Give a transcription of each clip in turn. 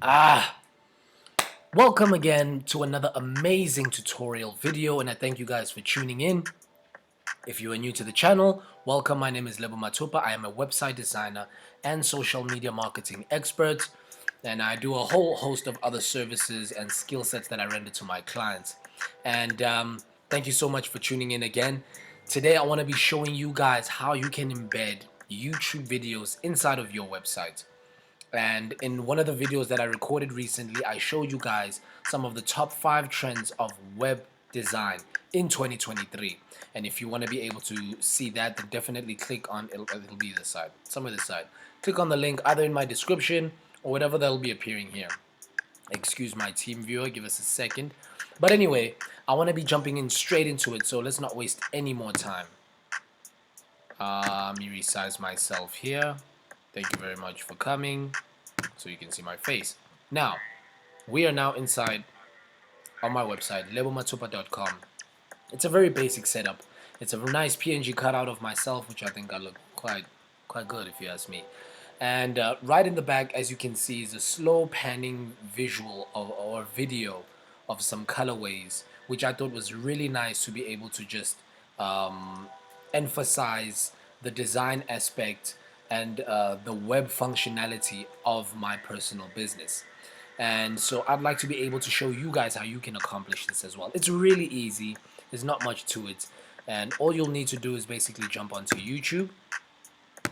Ah, Welcome again to another amazing tutorial video, and I thank you guys for tuning in. If you are new to the channel, welcome. My name is Lebo Matupa. I am a website designer and social media marketing expert, and I do a whole host of other services and skill sets that I render to my clients. And thank you so much for tuning in again. Today I want to be showing you guys how you can embed YouTube videos inside of your website. And in one of the videos that I recorded recently, I showed you guys some of the top 5 trends of web design in 2023. And if you want to be able to see that, then definitely click on it'll be this side, somewhere this side. Click on the link either in my description or whatever that'll be appearing here. Excuse my team viewer, give us a second. But anyway, I want to be jumping in straight into it, so let's not waste any more time. Let me resize myself here. Thank you very much for coming so you can see my face. Now, we are now inside on my website, lebomatupa.com. It's a very basic setup. It's a nice PNG cutout of myself, which I think I look quite good if you ask me. And right in the back, as you can see, is a slow panning visual or video of some colorways, which I thought was really nice to be able to just emphasize the design aspect and the web functionality of my personal business. And so I'd like to be able to show you guys how you can accomplish this as well. It's really easy. There's not much to it. And all you'll need to do is basically jump onto YouTube,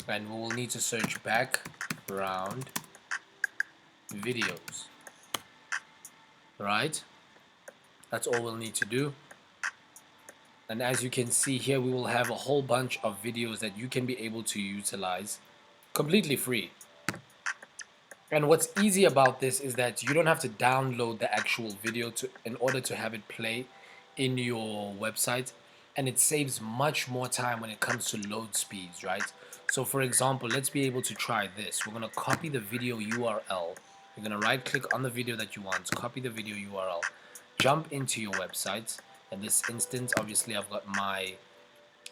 and we will need to search background videos. Right? That's all we'll need to do. And as you can see here, we will have a whole bunch of videos that you can be able to utilize completely free. And what's easy about this is that you don't have to download the actual video in order to have it play in your website, and it saves much more time when it comes to load speeds, right? So for example, let's be able to try this. We're going to copy the video URL. You're going to right click on the video that you want, copy the video URL, jump into your website. In this instance, obviously I've got my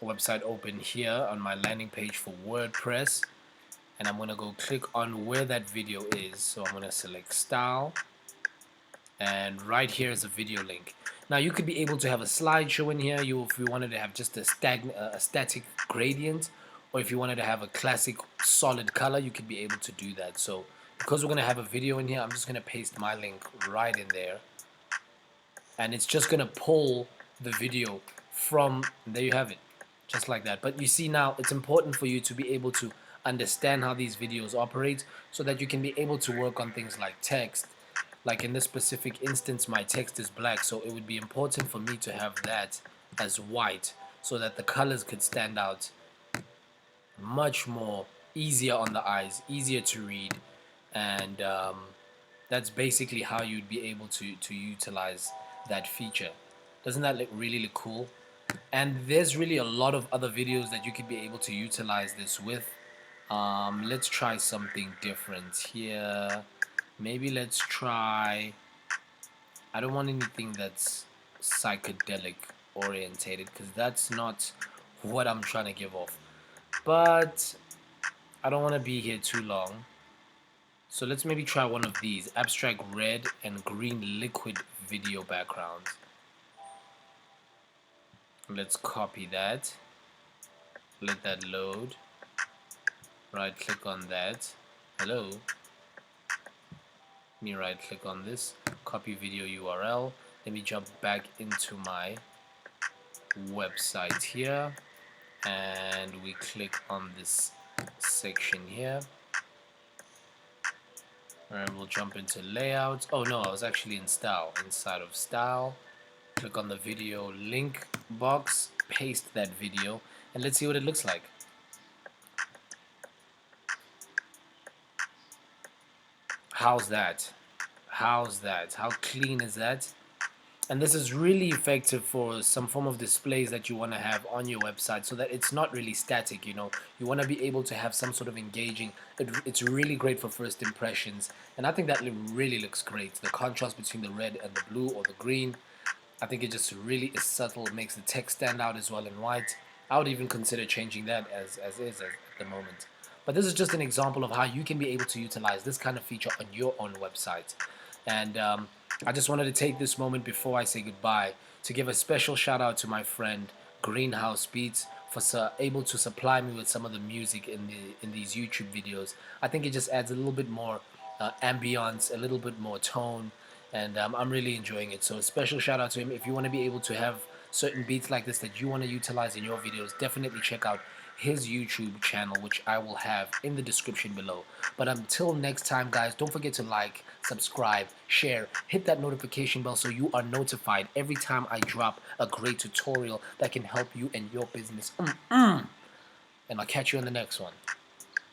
website open here on my landing page for WordPress, and I'm going to go click on where that video is. So I'm going to select style, and right here is a video link. Now you could be able to have a slideshow in here, if you wanted to have just a static gradient, or if you wanted to have a classic solid color, you could be able to do that. So because we're going to have a video in here, I'm just going to paste my link right in there, and it's just going to pull the video from, there you have it, just like that. But you see, now it's important for you to be able to understand how these videos operate so that you can be able to work on things like text. Like in this specific instance, my text is black, so it would be important for me to have that as white so that the colors could stand out much more, easier on the eyes, easier to read. And that's basically how you'd be able to utilize that feature. Doesn't that really look cool? And there's really a lot of other videos that you could be able to utilize this with. Let's try something different here. Maybe let's try, I don't want anything that's psychedelic orientated, because that's not what I'm trying to give off. But I don't want to be here too long. So let's maybe try one of these, abstract red and green liquid video backgrounds. Let's copy that, let that load, right click on that, hello, let me right click on this, copy video URL, let me jump back into my website here, and we click on this section here, and we'll jump into layout. Oh no, I was actually in style, inside of style, click on the video link box, paste that video, and let's see what it looks like. How's that? How's that? How clean is that? And this is really effective for some form of displays that you want to have on your website, so that it's not really static. You want to be able to have some sort of engaging. It's really great for first impressions, and I think that really looks great. The contrast between the red and the blue or the green, I think it just really is subtle. It makes the text stand out as well in white. I would even consider changing that as is at the moment. But this is just an example of how you can be able to utilize this kind of feature on your own website. And I just wanted to take this moment before I say goodbye to give a special shout out to my friend Green Haus Beats for able to supply me with some of the music in these YouTube videos. I think it just adds a little bit more ambience, a little bit more tone, and I'm really enjoying it. So a special shout out to him. If you want to be able to have certain beats like this that you want to utilize in your videos, definitely check out his YouTube channel, which I will have in the description below. But until next time, guys, don't forget to like, subscribe, share, hit that notification bell so you are notified every time I drop a great tutorial that can help you and your business. And I'll catch you in the next one.